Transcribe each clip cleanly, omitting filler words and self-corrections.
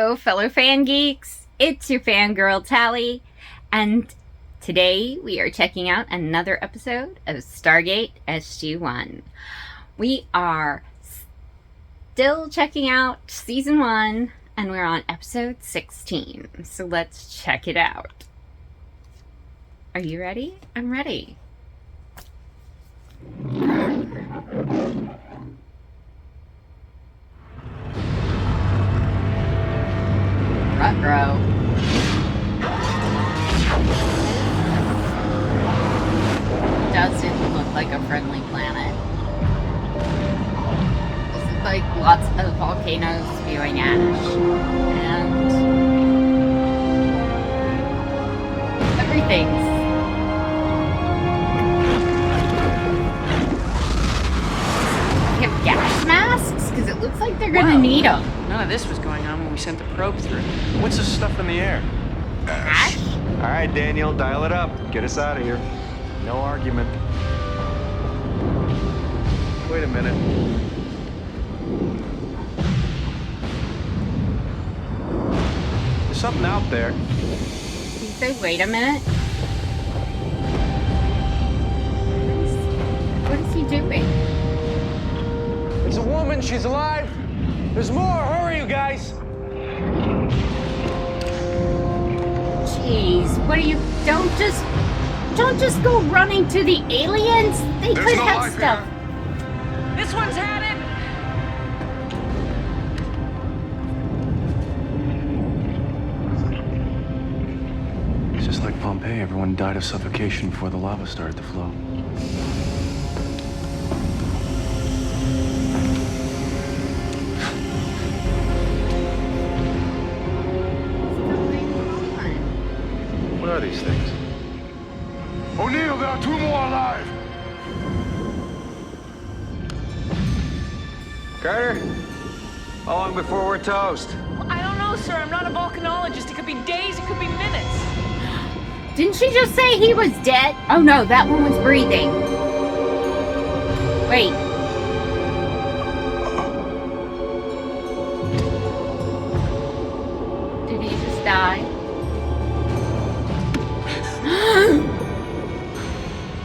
Hello, fellow fan geeks. It's your fangirl Teal'c, and today we are checking out another episode of Stargate SG-1. We are still checking out season 1, and we're on episode 16. So let's check it out. Are you ready? I'm ready. Ruh-roh. Doesn't look like a friendly planet. This is like lots of volcanoes spewing ash. And everything's they have gas masks? Because it looks like they're gonna need them. None of this was going on when we sent the probe through. What's this stuff in the air? Ash? All right, Daniel, dial it up. Get us out of here. No argument. Wait a minute. There's something out there. Did you say, wait a minute? What is he doing? It's a woman. She's alive. There's more. Hurry, you guys. Jeez, what are you? Don't just go running to the aliens. They could have stuff. This one's had it! It's just like Pompeii. Everyone died of suffocation before the lava started to flow. What are these things? O'Neill, there are 2 more alive. Carter? How long before we're toast? I don't know, sir. I'm not a volcanologist. It could be days, it could be minutes. Didn't she just say he was dead? Oh no, that one was breathing. Wait. Did he just die?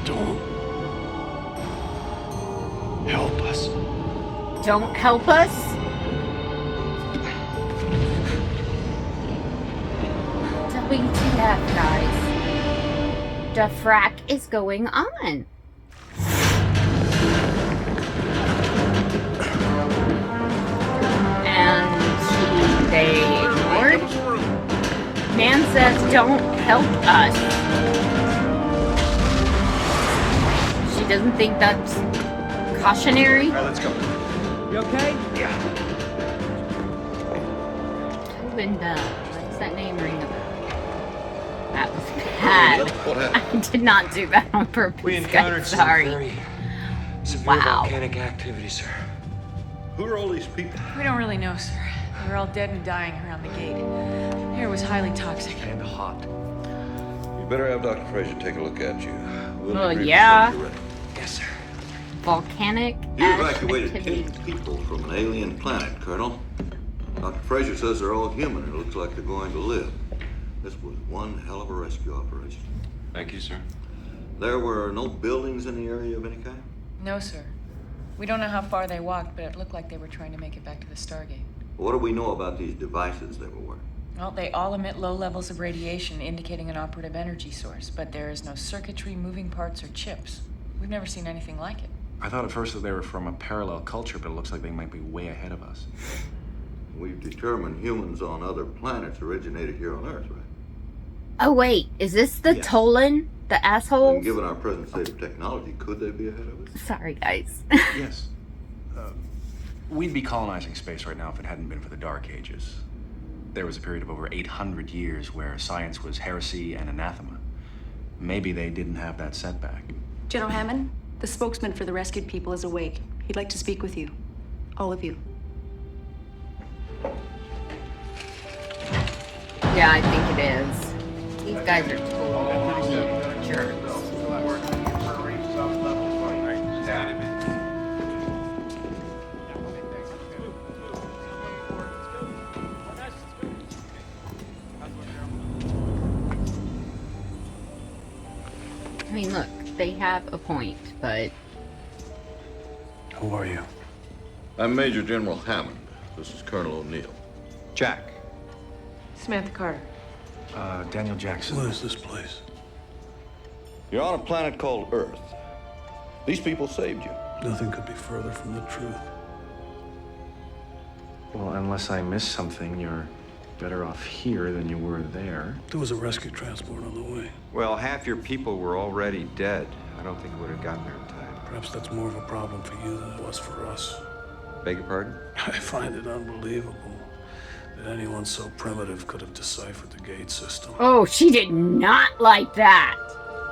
Don't help us. Don't help us? WTF, guys. The frack is going on. And they ignored. Man says, don't help us. She doesn't think that's cautionary. All right, let's go. You okay? Yeah. Linda. What's that name ring a bell? That was bad. What happened? I did not do that on purpose. We encountered some Sorry. very severe Wow. volcanic activity, sir. Who are all these people? We don't really know, sir. They were all dead and dying around the gate. The air was highly toxic. And hot. You better have Dr. Fraser take a look at you. We'll Well, debrief yeah. as soon as you're ready. Yes, sir. Volcanic You ash evacuated activity. 8 people from an alien planet, Colonel. Dr. Fraser says they're all human. It looks like they're going to live. This was one hell of a rescue operation. Thank you, sir. There were no buildings in the area of any kind? No, sir. We don't know how far they walked, but it looked like they were trying to make it back to the Stargate. What do we know about these devices they were wearing? Well, they all emit low levels of radiation, indicating an operative energy source, but there is no circuitry, moving parts, or chips. We've never seen anything like it. I thought at first that they were from a parallel culture, but it looks like they might be way ahead of us. We've determined humans on other planets originated here on Earth, right? Oh wait, is this the Yes. Tolan? The And assholes? given our present state of technology, could they be ahead of us? Sorry, guys. Yes. We'd be colonizing space right now if it hadn't been for the Dark Ages. There was a period of over 800 years where science was heresy and anathema. Maybe they didn't have that setback. General Hammond, the spokesman for the rescued people is awake. He'd like to speak with you. All of you. Yeah, I think it is. These guys are total jerks. they have a point, but... Who are you? I'm Major General Hammond. This is Colonel O'Neill. Jack. Samantha Carter. Daniel Jackson. What is this place? You're on a planet called Earth. These people saved you. Nothing could be further from the truth. Well, unless I missed something, you're better off here than you were there. There was a rescue transport on the way. Well, half your people were already dead. I don't think we would have gotten there in time. Perhaps that's more of a problem for you than it was for us. Beg your pardon? I find it unbelievable that anyone so primitive could have deciphered the gate system. Oh, she did not like that.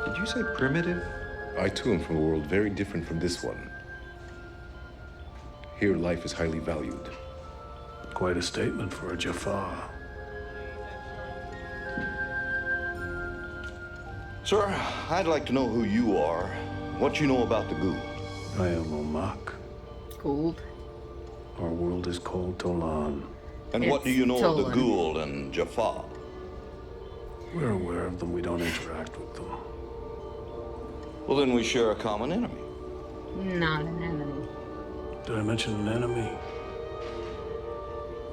Did you say primitive? I too am from a world very different from this one. Here, life is highly valued. Quite a statement for a Jaffa. Sir, I'd like to know who you are, what you know about the Gould. I am Omak. Gould. Our world is called Tolan. And what do It's you know of the Tolan. Gould and Jaffa? We're aware of them, we don't interact with them. Well, then we share a common enemy. Not an enemy. Did I mention an enemy?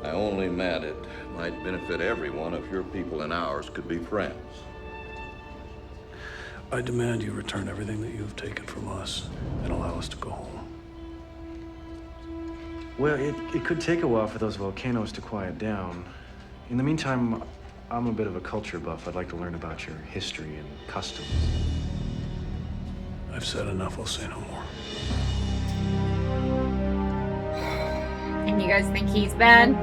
I only meant it might benefit everyone if your people and ours could be friends. I demand you return everything that you have taken from us and allow us to go home. Well, it could take a while for those volcanoes to quiet down. In the meantime, I'm a bit of a culture buff. I'd like to learn about your history and customs. I've said enough, I'll say no more. And you guys think he's bad?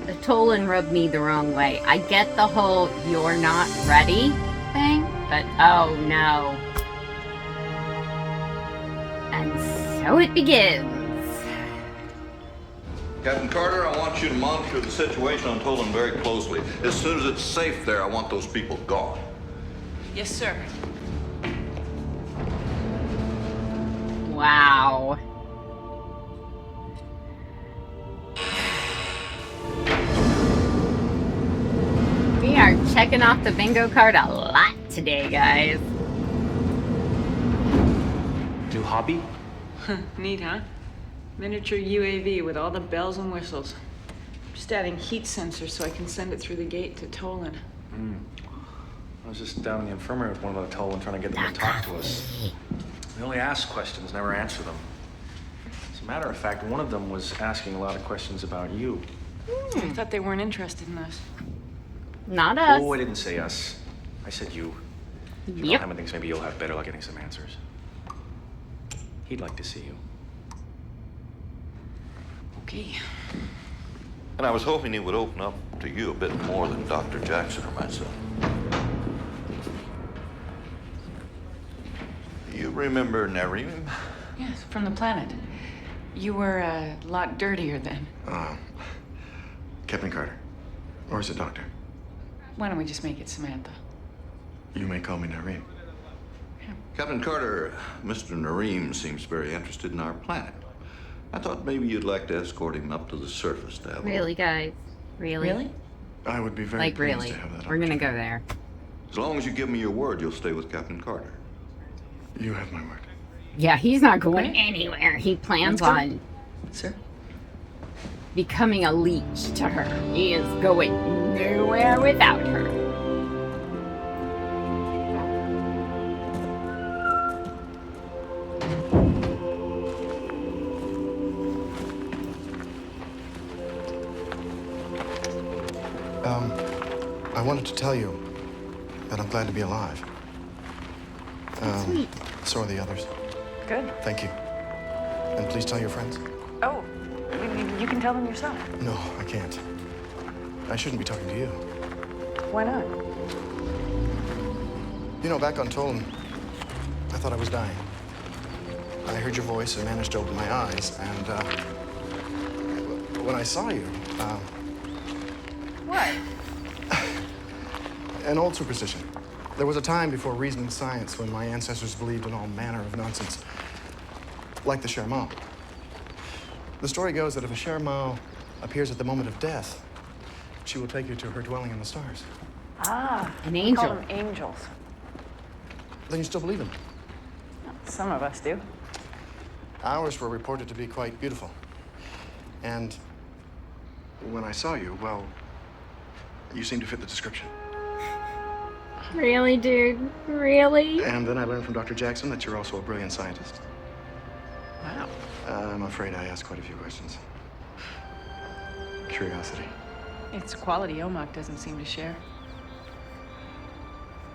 The Tolan rubbed me the wrong way. I get the whole "you're not ready" thing, but oh no. And so it begins. Captain Carter, I want you to monitor the situation on Tolan very closely. As soon as it's safe there, I want those people gone. Yes, sir. Wow. We are checking off the bingo card a lot today, guys. New hobby? Neat, huh? Miniature UAV with all the bells and whistles. Just adding heat sensors so I can send it through the gate to Tolan. I was just down in the infirmary with one of the Tolan trying to get them to talk to us. They only ask questions, never answer them. As a matter of fact, one of them was asking a lot of questions about you. I thought they weren't interested in us. Not us. Oh, I didn't say us. I said you. Yep. Hammond thinks maybe you'll have better luck getting some answers. He'd like to see you. Okay. And I was hoping he would open up to you a bit more than Dr. Jackson or myself. You remember Nareem? Yes, from the planet. You were a lot dirtier then. Captain Carter. Or is it Doctor? Why don't we just make it Samantha? You may call me Nareem. Captain Carter, Mr. Nareem seems very interested in our planet. I thought maybe you'd like to escort him up to the surface to have a Really, guys? Really? Really? I would be very Like, pleased really? to have that We're gonna go opportunity. there. As long as you give me your word, you'll stay with Captain Carter. You have my word. Yeah, he's not going anywhere. He plans Let's go. on Sir? becoming a leech to her. He is going nowhere without her. I wanted to tell you that I'm glad to be alive. Sweet. So are the others. Good. Thank you. And please tell your friends. Oh, you can tell them yourself. No, I can't. I shouldn't be talking to you. Why not? You know, back on Tolan, I thought I was dying. I heard your voice and managed to open my eyes, and when I saw you, What? an old superstition. There was a time before reason and science when my ancestors believed in all manner of nonsense, like the Shermao. The story goes that if a Shermao appears at the moment of death, she will take you to her dwelling in the stars. Ah, An we call angel. them angels. Then you still believe in? Some of us do. Ours were reported to be quite beautiful. And when I saw you, well, you seemed to fit the description. Really, dude? Really? And then I learned from Dr. Jackson that you're also a brilliant scientist. Wow. I'm afraid I asked quite a few questions. Curiosity. It's a quality Omok doesn't seem to share.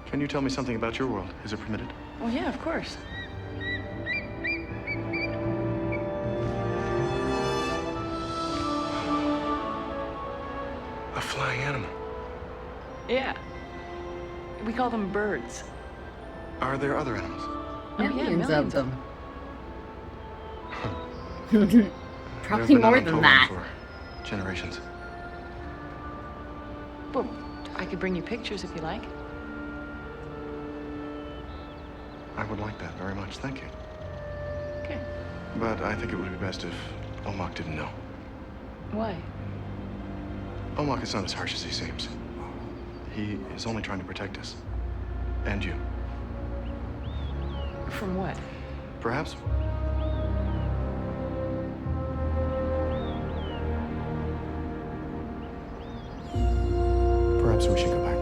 Can you tell me something about your world? Is it permitted? Well, yeah, of course. A flying animal. Yeah. We call them birds. Are there other animals? Millions of them. There's Probably been more none than on that. Poland for generations. Well, I could bring you pictures if you like. I would like that very much, thank you. Okay. But I think it would be best if Omok didn't know. Why? Omok is not as harsh as he seems. He is only trying to protect us. And you. From what? Perhaps. Perhaps we should go back.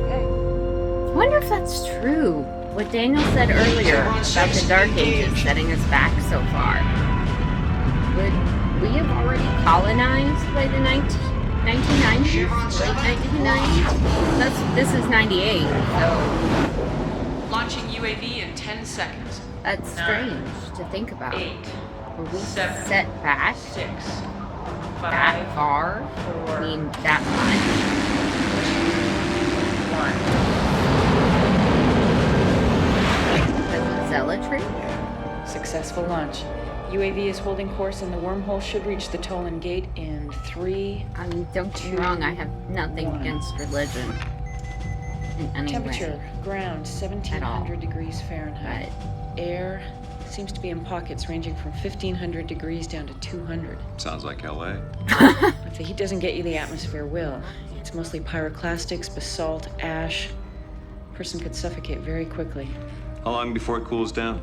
Okay. I wonder if that's true. What Daniel said earlier about the Dark Ages setting us back so far. Would we have already colonized by the 1990s? Late 1990s? This is 98, so Launching UAV in 10 seconds. that's strange to think about. 8, Were we 7, set back 6, 5, that far? 4, I mean, that much? 1. Because of zealotry? Successful launch. UAV is holding course and the wormhole should reach the Teal'c gate in 3. I mean, don't get me wrong, I have nothing against religion in any Temperature, way. ground, 1700 degrees Fahrenheit. Air seems to be in pockets ranging from 1500 degrees down to 200. Sounds like LA. If the heat doesn't get you, the atmosphere will. It's mostly pyroclastics, basalt, ash. Person could suffocate very quickly. How long before it cools down?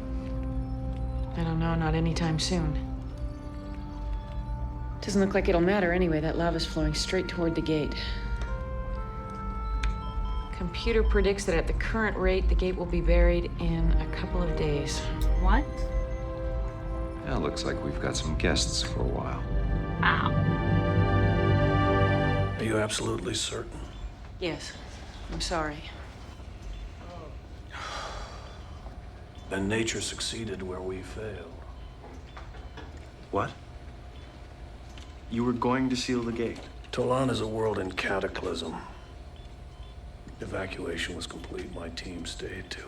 I don't know, not anytime soon. Doesn't look like it'll matter anyway. That lava's flowing straight toward the gate. Computer predicts that at the current rate, the gate will be buried in a couple of days. What? Yeah, looks like we've got some guests for a while. Wow. Are you absolutely certain? Yes. I'm sorry. Then nature succeeded where we failed. What? You were going to seal the gate? Tolan is a world in cataclysm. Evacuation was complete. My team stayed to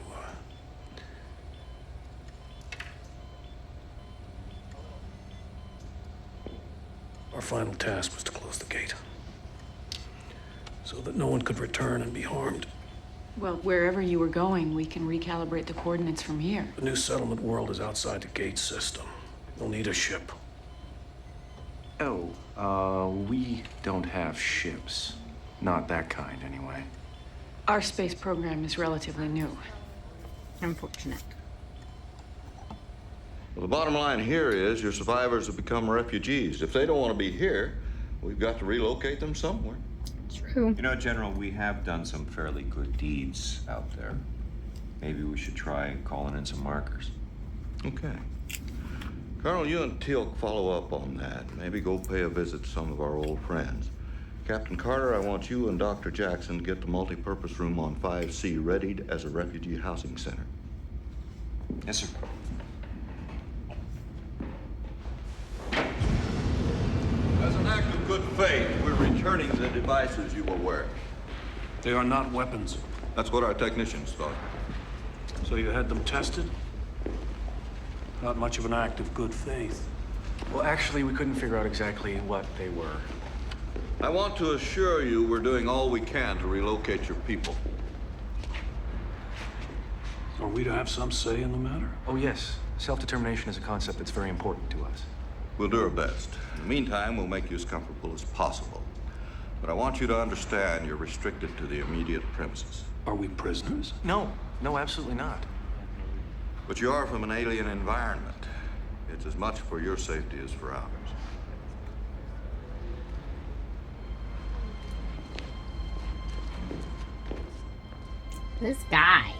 Our final task was to close the gate, so that no one could return and be harmed. Well, wherever you were going, we can recalibrate the coordinates from here. The new settlement world is outside the gate system. You'll need a ship. Oh, we don't have ships. Not that kind, anyway. Our space program is relatively new. Unfortunate. Well, the bottom line here is your survivors have become refugees. If they don't want to be here, we've got to relocate them somewhere. True. You know, General, we have done some fairly good deeds out there. Maybe we should try calling in some markers. Okay. Colonel, you and Teal'c follow up on that. Maybe go pay a visit to some of our old friends. Captain Carter, I want you and Dr. Jackson to get the multi-purpose room on 5C readied as a refugee housing center. Yes, sir. As an act of good faith, we're returning the devices you were wearing. They are not weapons. That's what our technicians thought. So you had them tested? Not much of an act of good faith. Well, actually, we couldn't figure out exactly what they were. I want to assure you we're doing all we can to relocate your people. Are we to have some say in the matter? Oh, yes. Self-determination is a concept that's very important to us. We'll do our best. In the meantime, we'll make you as comfortable as possible. But I want you to understand you're restricted to the immediate premises. Are we prisoners? No, no, absolutely not. But you are from an alien environment. It's as much for your safety as for ours. This guy.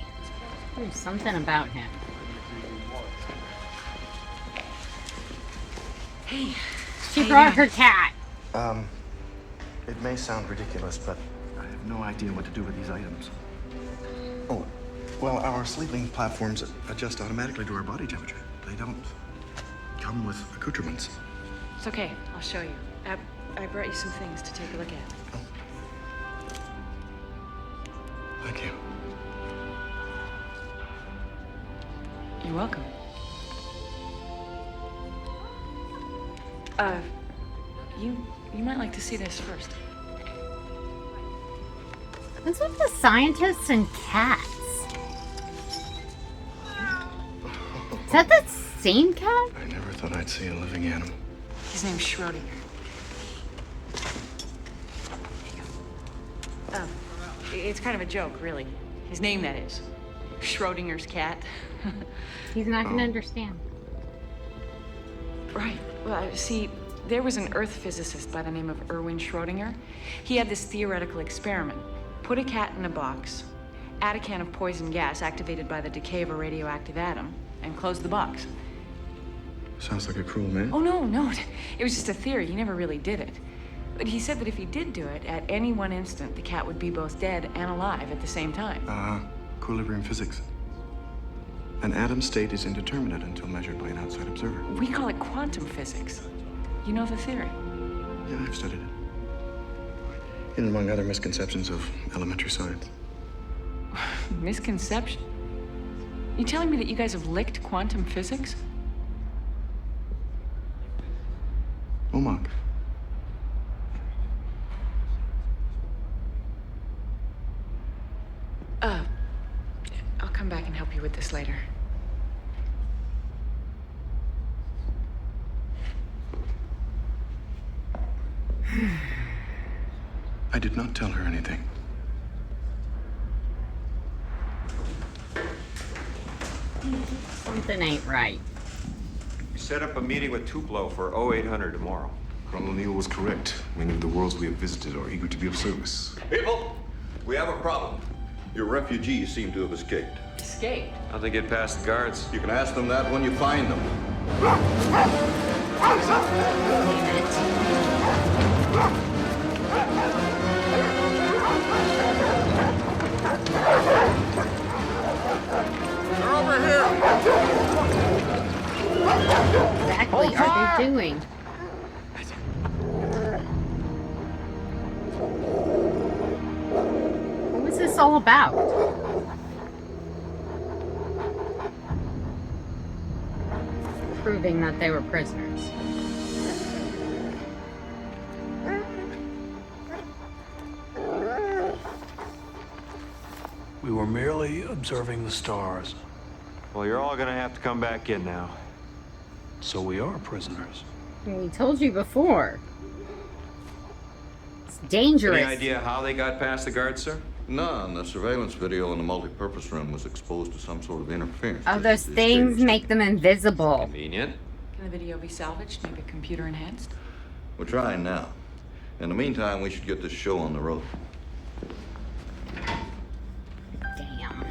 There's something about him. Hey. She brought her cat. It may sound ridiculous, but I have no idea what to do with these items. Oh, well, our sleeping platforms adjust automatically to our body temperature. They don't come with accoutrements. It's okay. I'll show you. I brought you some things to take a look at. Thank you. You're welcome. You might like to see this first. What's with the scientists and cats? Is that the same cat? I never thought I'd see a living animal. His name's Schrodinger. It's kind of a joke, really. His name, that is. Schrodinger's cat. He's not going to understand. Right. Well, see, there was an Earth physicist by the name of Erwin Schrodinger. He had this theoretical experiment. Put a cat in a box, add a can of poison gas activated by the decay of a radioactive atom, and close the box. Sounds like a cruel man. Oh, no. It was just a theory. He never really did it. But he said that if he did do it, at any one instant, the cat would be both dead and alive at the same time. Equilibrium physics. An atom state is indeterminate until measured by an outside observer. We call it quantum physics. You know the theory? Yeah, I've studied it. And among other misconceptions of elementary science. Misconception? You telling me that you guys have licked quantum physics? Omag. I'll come back and help you with this later. I did not tell her anything. Something ain't right. We set up a meeting with Tupelo for 0800 tomorrow. Colonel Neal was correct. Many of the worlds we have visited are eager to be of service. People, we have a problem. Your refugees seem to have escaped. Escaped? How'd they get past the guards? You can ask them that when you find them. They're over here. What exactly are they doing? What was this all about? Proving that they were prisoners. We were merely observing the stars. Well, you're all gonna have to come back in now. So we are prisoners. We told you before. It's dangerous. Any idea how they got past the guards, sir? None. The surveillance video in the multi-purpose room was exposed to some sort of interference. Oh, those things make them invisible. Convenient. Can the video be salvaged? Maybe computer enhanced? We're trying now. In the meantime, we should get this show on the road. Damn.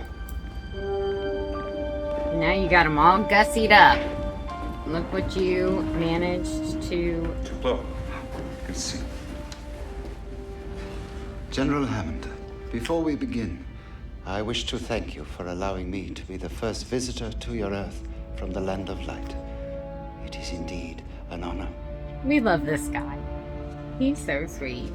Now you got them all gussied up. Look what you managed to... Tupelo. Good to see you. General Hammond, before we begin, I wish to thank you for allowing me to be the first visitor to your Earth from the Land of Light. It is indeed an honor. We love this guy. He's so sweet.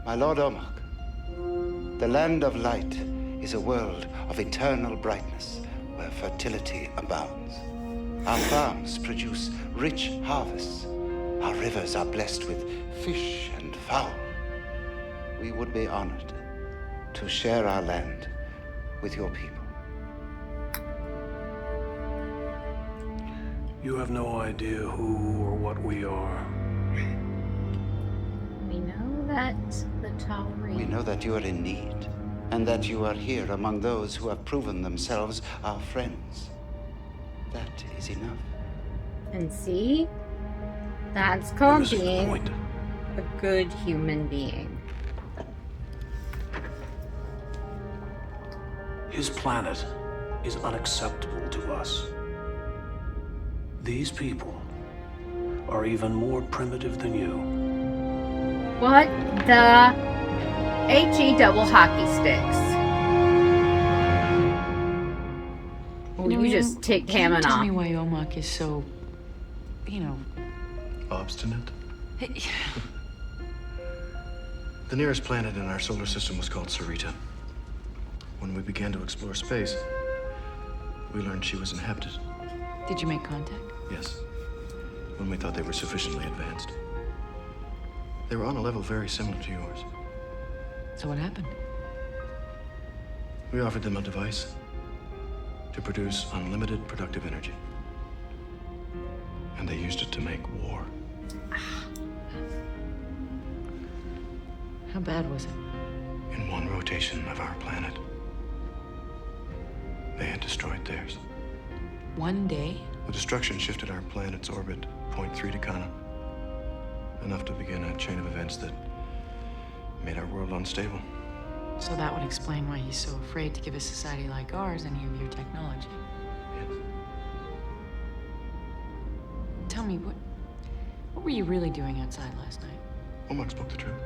My Lord Omag, the Land of Light is a world of eternal brightness where fertility abounds. Our farms produce rich harvests. Our rivers are blessed with fish and fowl. We would be honored to share our land with your people. You have no idea who or what we are. Let the Teal'c. We know that you are in need, and that you are here among those who have proven themselves our friends. That is enough. And see? That's called being a good human being. His planet is unacceptable to us. These people are even more primitive than you. What the HE double hockey sticks? Oh, you just ticked Hammond Tell off. me why Omok is so, Obstinate? The nearest planet in our solar system was called Sarita. When we began to explore space, we learned she was inhabited. Did you make contact? Yes. When we thought they were sufficiently advanced. They were on a level very similar to yours. So what happened? We offered them a device to produce unlimited productive energy. And they used it to make war. How bad was it? In one rotation of our planet, they had destroyed theirs. One day? The destruction shifted our planet's orbit 0.3 Decana. Enough to begin a chain of events that made our world unstable. So that would explain why he's so afraid to give a society like ours any of your technology. Yes. Tell me, what were you really doing outside last night? Omok spoke the truth.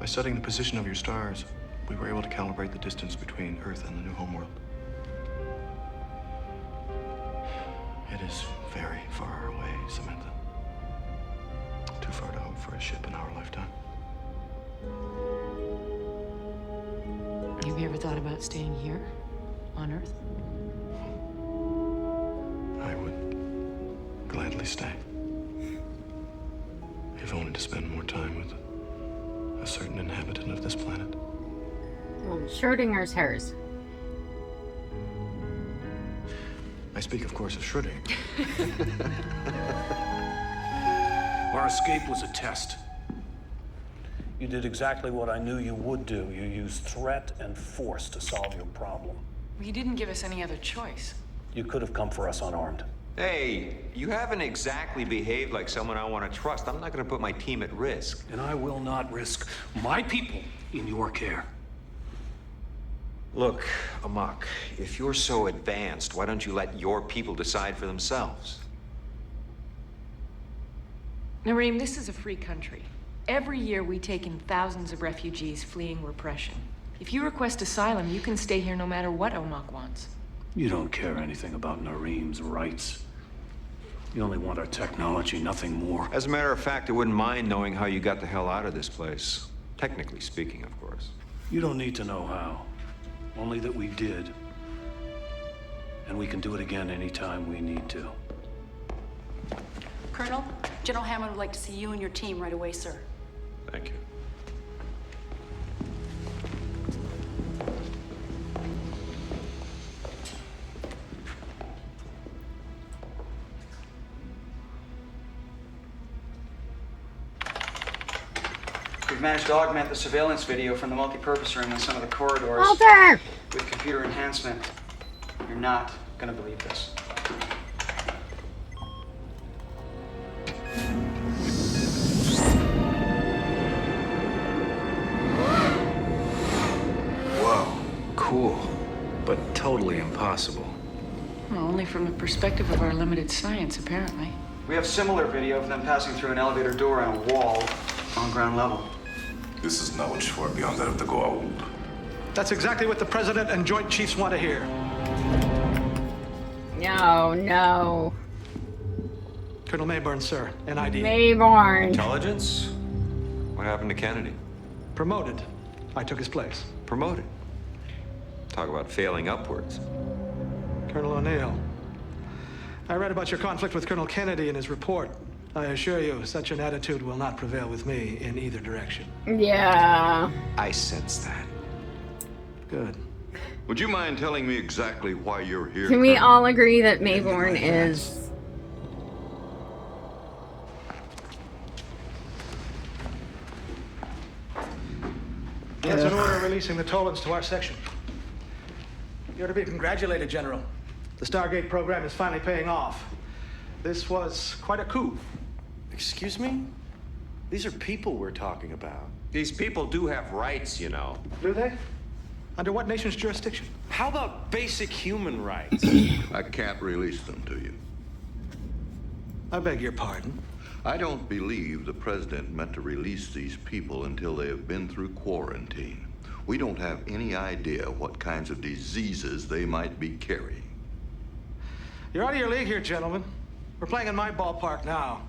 By studying the position of your stars, we were able to calibrate the distance between Earth and the new homeworld. It is very far away, Samantha. Too far to hope for a ship in our lifetime. Have you ever thought about staying here, on Earth? I would gladly stay. If only to spend more time with a certain inhabitant of this planet. Well, Schrodinger's hers. I speak, of course, of Schrödinger. Our escape was a test. You did exactly what I knew you would do. You used threat and force to solve your problem. You didn't give us any other choice. You could have come for us unarmed. Hey, you haven't exactly behaved like someone I want to trust. I'm not going to put my team at risk. And I will not risk my people in your care. Look, Amok, if you're so advanced, why don't you let your people decide for themselves? Nareem, this is a free country. Every year we take in thousands of refugees fleeing repression. If you request asylum, you can stay here no matter what Omok wants. You don't care anything about Nareem's rights. You only want our technology, nothing more. As a matter of fact, I wouldn't mind knowing how you got the hell out of this place. Technically speaking, of course. You don't need to know how. Only that we did. And we can do it again anytime we need to. Colonel, General Hammond would like to see you and your team right away, sir. Thank you. We've managed to augment the surveillance video from the multi-purpose room in some of the corridors Walter! with computer enhancement. You're not gonna believe this. Whoa, cool, but totally impossible. Well, only from the perspective of our limited science, apparently. We have similar video of them passing through an elevator door and a wall on ground level. This is knowledge far beyond that of the Goa'uld. That's exactly what the President and Joint Chiefs want to hear. No, no. Colonel Mayborn, sir. NID. Mayborn. Intelligence? What happened to Kennedy? Promoted. I took his place. Promoted. Talk about failing upwards. Colonel O'Neill, I read about your conflict with Colonel Kennedy in his report. I assure you, such an attitude will not prevail with me in either direction. Yeah. I sense that. Good. Would you mind telling me exactly why you're here? Can we all agree that Mayborn is... That's an order releasing the Teal'cs to our section. You're to be congratulated, General. The Stargate program is finally paying off. This was quite a coup. Excuse me? These are people we're talking about. These people do have rights, you know. Do they? Under what nation's jurisdiction? How about basic human rights? I can't release them to you. I beg your pardon? I don't believe the president meant to release these people until they have been through quarantine. We don't have any idea what kinds of diseases they might be carrying. You're out of your league here, gentlemen. We're playing in my ballpark now,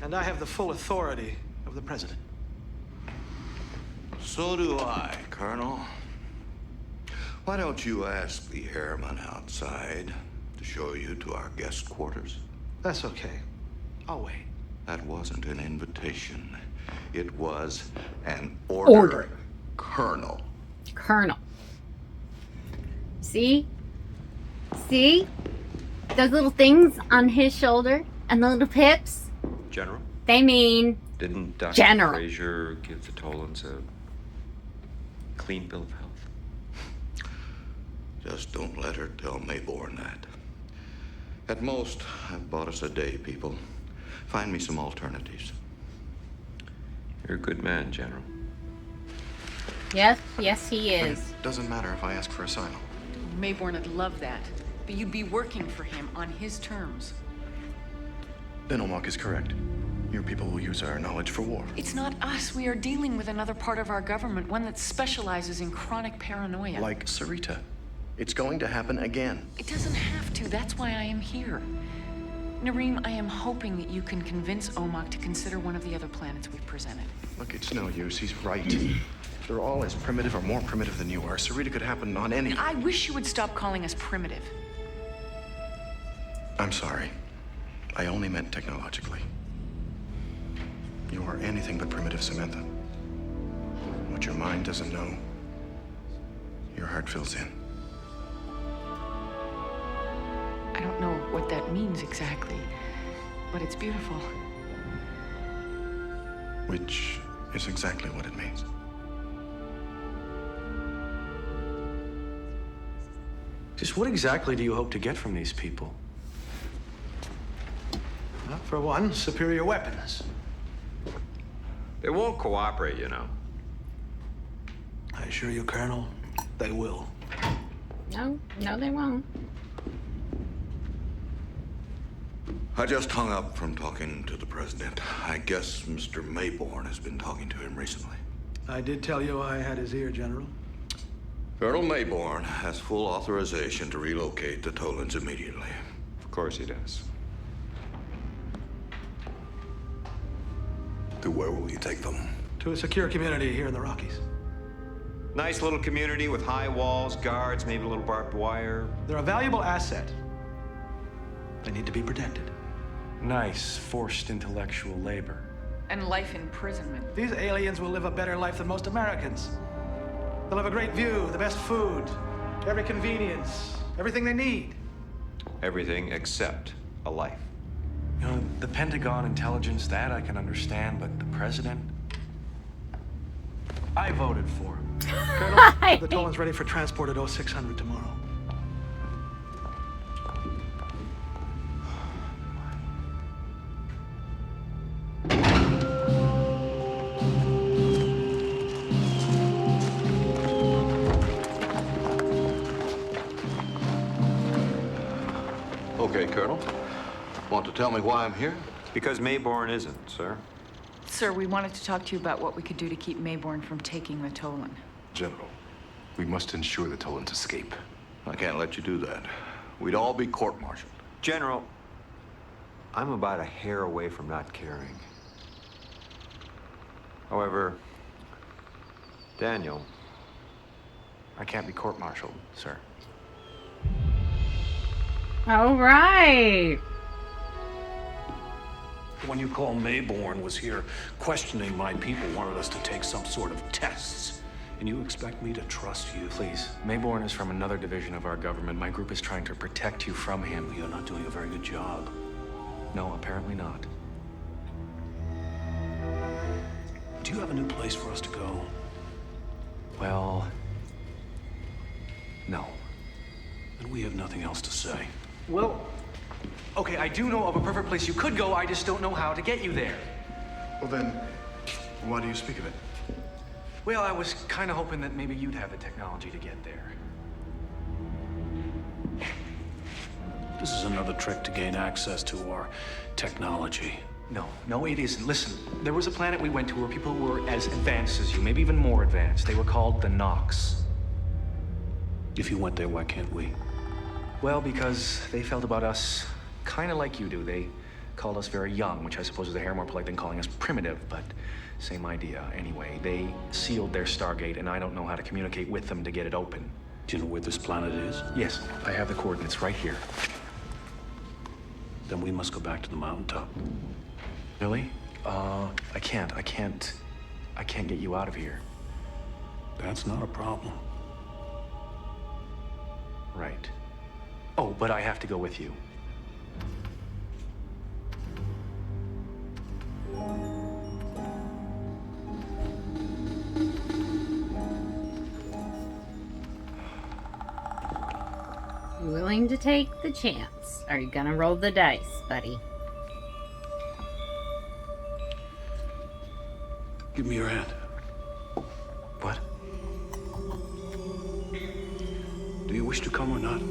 and I have the full authority of the president. So do I, Colonel. Why don't you ask the airman outside to show you to our guest quarters? That's okay. I'll wait. That wasn't an invitation. It was an order. Colonel. Colonel. See? See? Those little things on his shoulder and the little pips? General? They mean Didn't Dr. General. Fraser give the Teal'cs a clean bill of health? Just don't let her tell Mayborn that. At most, I've bought us a day, people. Find me some alternatives. You're a good man, General. Yes, yes he is. Doesn't matter if I ask for asylum. Mayborn would love that. But you'd be working for him on his terms. Then Omok is correct. Your people will use our knowledge for war. It's not us. We are dealing with another part of our government, one that specializes in chronic paranoia. Like Sarita. It's going to happen again. It doesn't have to. That's why I am here. Nareem, I am hoping that you can convince Omok to consider one of the other planets we've presented. Look, it's no use. He's right. They're all as primitive or more primitive than you are. Sarita could happen on any... I wish you would stop calling us primitive. I'm sorry. I only meant technologically. You are anything but primitive, Samantha. What your mind doesn't know, your heart fills in. I don't know what that means exactly, but it's beautiful. Which is exactly what it means. Just what exactly do you hope to get from these people? Well, for one, superior weapons. They won't cooperate, you know. I assure you, Colonel, they will. No, they won't. I just hung up from talking to the president. I guess Mr. Mayborn has been talking to him recently. I did tell you I had his ear, General. Colonel Mayborn has full authorization to relocate the Teal'cs immediately. Of course he does. To where will you take them? To a secure community here in the Rockies. Nice little community with high walls, guards, maybe a little barbed wire. They're a valuable asset. They need to be protected. Nice, forced intellectual labor. And life imprisonment. These aliens will live a better life than most Americans. They'll have a great view, the best food, every convenience, everything they need. Everything except a life. You know, the Pentagon intelligence, that I can understand, but the president? I voted for him. Colonel, the Teal'c's ready for transport at 0600 tomorrow. Okay, Colonel. Want to tell me why I'm here? Because Mayborn isn't, sir. Sir, we wanted to talk to you about what we could do to keep Mayborn from taking the Teal'c. General, we must ensure the Teal'cs escape. I can't let you do that. We'd all be court-martialed. General, I'm about a hair away from not caring. However, Daniel... I can't be court-martialed, sir. All right. When you call Mayborn was here questioning my people, wanted us to take some sort of tests. And you expect me to trust you? Please, Mayborn is from another division of our government. My group is trying to protect you from him. You're not doing a very good job. No, apparently not. Do you have a new place for us to go? Well, no. And we have nothing else to say. Well, okay, I do know of a perfect place you could go, I just don't know how to get you there. Well then, why do you speak of it? Well, I was kind of hoping that maybe you'd have the technology to get there. This is another trick to gain access to our technology. No, it isn't. Listen, there was a planet we went to where people were as advanced as you, maybe even more advanced. They were called the Nox. If you went there, why can't we? Well, because they felt about us kind of like you do. They called us very young, which I suppose is a hair more polite than calling us primitive, but same idea. Anyway, they sealed their Stargate, and I don't know how to communicate with them to get it open. Do you know where this planet is? Yes, I have the coordinates right here. Then we must go back to the mountaintop. Really? I can't get you out of here. That's not a problem. Right. Oh, but I have to go with you. You willing to take the chance? Are you gonna roll the dice, buddy? Give me your hand. What? Do you wish to come or not?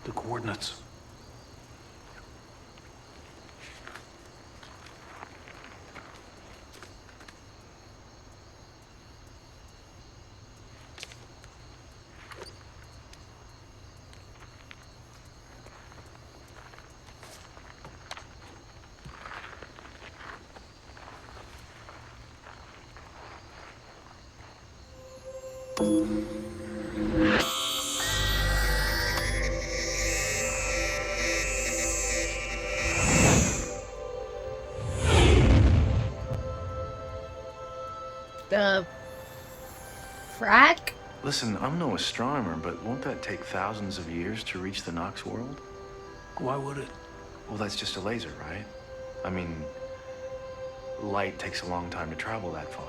The coordinates. The frack? Listen, I'm no astronomer, but won't that take thousands of years to reach the Nox world? Why would it? Well, that's just a laser, right? I mean, light takes a long time to travel that far.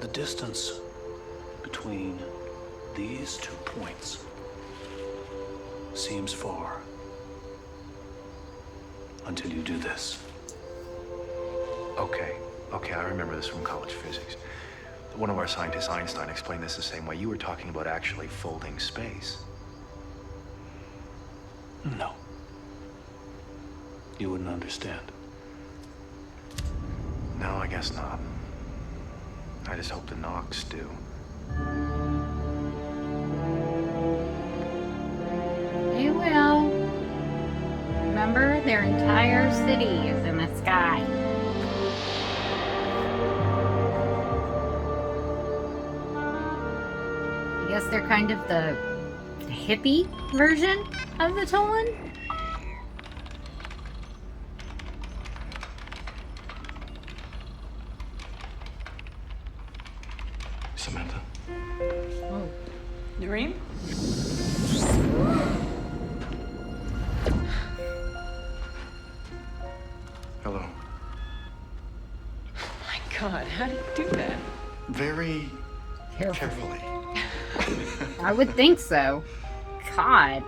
The distance between these 2 points seems far until you do this. Okay, I remember this from college physics. One of our scientists, Einstein, explained this the same way. You were talking about actually folding space. No. You wouldn't understand. No, I guess not. I just hope the Nox do. They will. Remember, their entire city is in the sky. I guess they're kind of the hippie version of the Teal'c. Samantha? Oh. Noreen? Hello. Oh my God, how do you do that? Very carefully. I would think so. God.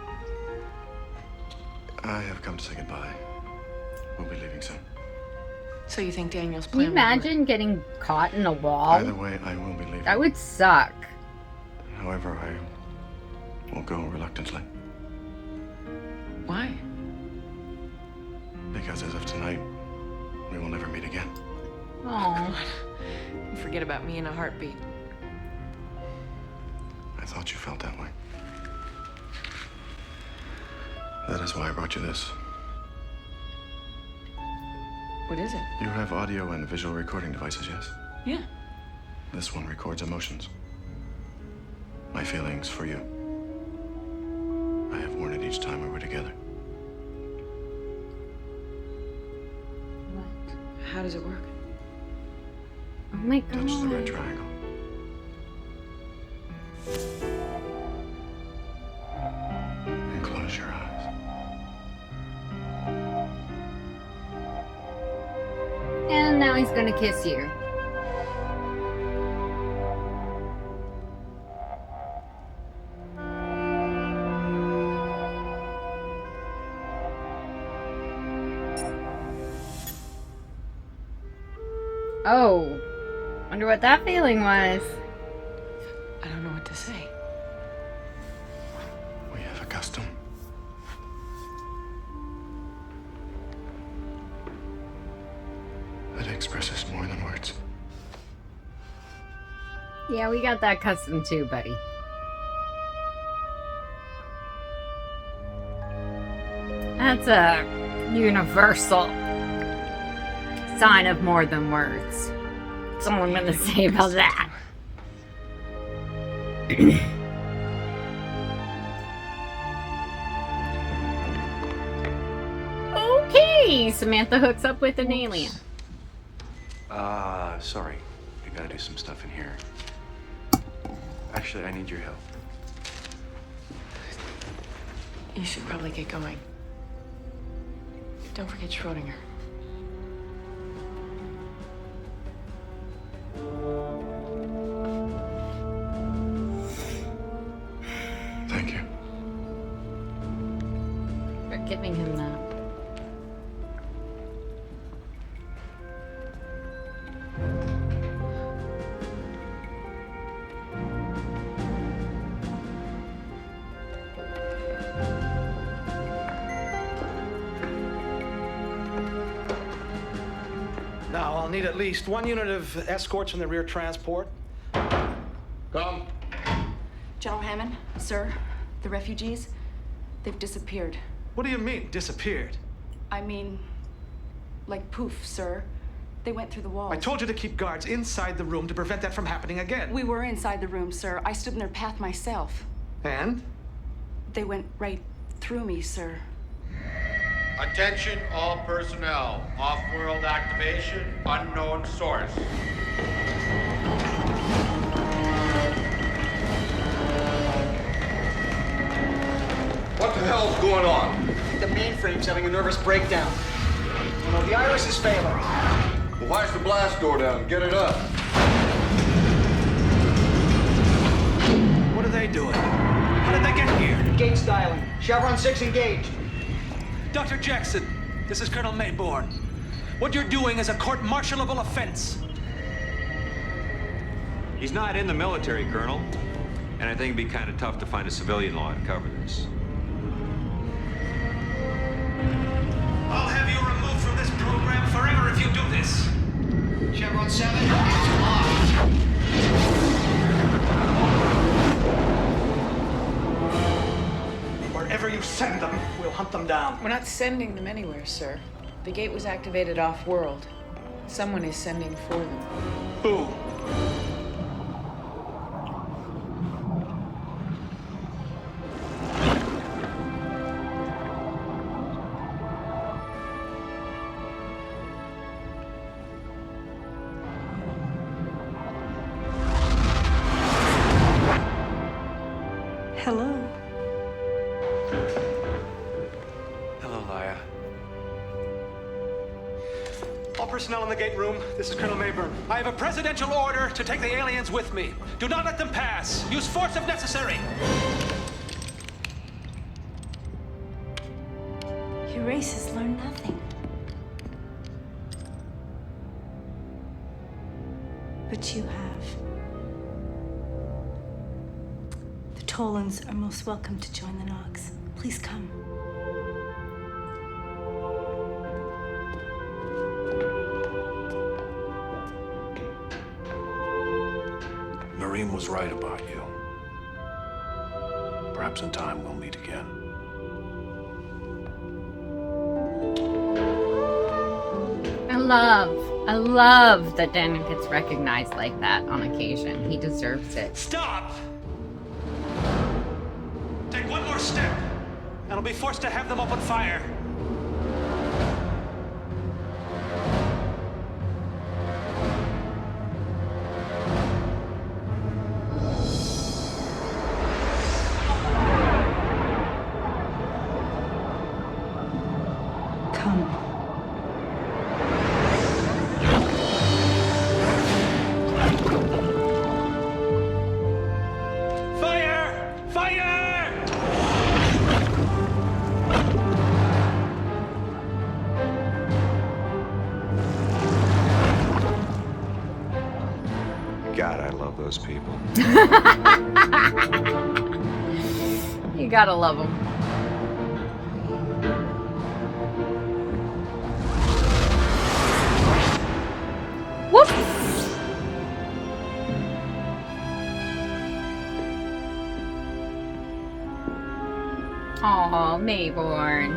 I have come to say goodbye. We'll be leaving soon. So you think Daniel's Can you plan would work? imagine getting caught in a wall? Either way, I will be leaving. That would suck. However, I will go reluctantly. Why? because as of tonight, we will never meet again. Oh. Forget about me in a heartbeat. I thought you felt that way. That is why I brought you this. What is it? You have audio and visual recording devices, yes? Yeah. This one records emotions. My feelings for you. I have worn it each time we were together. How does it work? Oh my god. Touch the red triangle. And close your eyes. And now he's gonna kiss you. Oh, wonder what that feeling was. I don't know what to say. We have a custom. That expresses more than words. Yeah, we got that custom too, buddy. That's a universal sign of more than words. That's all I'm gonna say about that. Okay, Samantha hooks up with an alien. Sorry. I gotta do some stuff in here. Actually, I need your help. You should probably get going. Don't forget Schrodinger. Thank you. For giving him that. Now, I'll need at least 1 unit of escorts in the rear transport. Come. General Hammond, sir, the refugees, they've disappeared. What do you mean, disappeared? I mean, like poof, sir. They went through the walls. I told you to keep guards inside the room to prevent that from happening again. We were inside the room, sir. I stood in their path myself. And? They went right through me, sir. Attention all personnel. Off-world activation, unknown source. What the hell's going on? I think the mainframe's having a nervous breakdown. You know, the iris is failing. Well, why's the blast door down? Get it up. What are they doing? How did they get here? Gates dialing. Chevron 6 engaged. Dr. Jackson, this is Colonel Mayborn. What you're doing is a court-martialable offense. He's not in the military, Colonel. And I think it'd be kind of tough to find a civilian law to cover this. I'll have you removed from this program forever if you do this. Chevron 7, it's locked. Wherever you send them, we'll hunt them down. We're not sending them anywhere, sir. The gate was activated off-world. Someone is sending for them. Who? Hello. Hello, Laya. All personnel in the gate room, this is Colonel Mayborn. I have a presidential order to take the aliens with me. Do not let them pass. Use force if necessary. Your race has learned nothing. But you have. The Teal'cs are most welcome to join the Nox. Please come. Irene was right about you. Perhaps in time we'll meet again. I love that Daniel gets recognized like that on occasion. He deserves it. Stop! Take one more step, and I'll be forced to have them open fire. God, I love those people. You gotta love them. Whoop! Aw, Mayborn.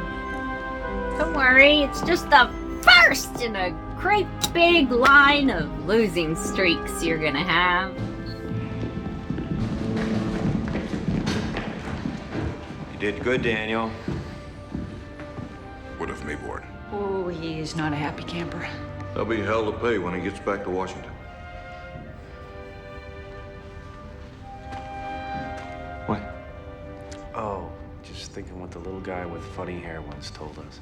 Don't worry, it's just the first in a great big line of losing streaks you're gonna have. You did good, Daniel. What of Mayborn? Oh, he is not a happy camper. There'll be hell to pay when he gets back to Washington. What? Oh, just thinking what the little guy with funny hair once told us.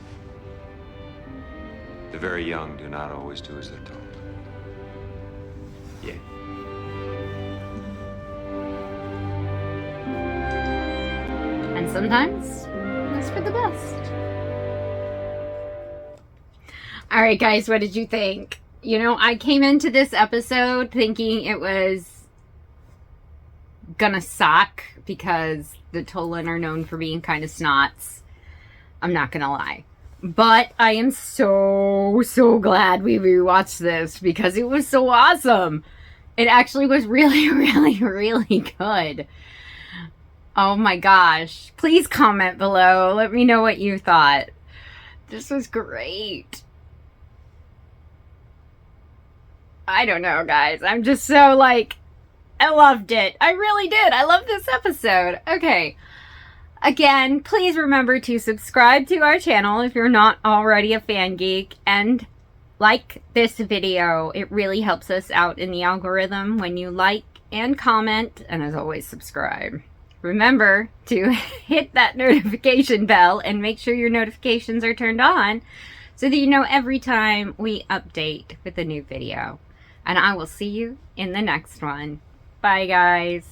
The very young do not always do as they're told. Yeah. And sometimes it's for the best. Alright guys, what did you think? You know, I came into this episode thinking it was gonna suck because the Teal'c are known for being kind of snots. I'm not gonna lie. But I am so glad we rewatched this because it was so awesome. It actually was really, really good. Oh my gosh. Please comment below. Let me know what you thought. This was great. I don't know, guys. I'm just so like, I loved it. I really did. I love this episode. Okay. Again, please remember to subscribe to our channel if you're not already a fan geek, and like this video. It really helps us out in the algorithm when you like and comment, and as always, subscribe. Remember to hit that notification bell and make sure your notifications are turned on so that you know every time we update with a new video. And I will see you in the next one. Bye, guys.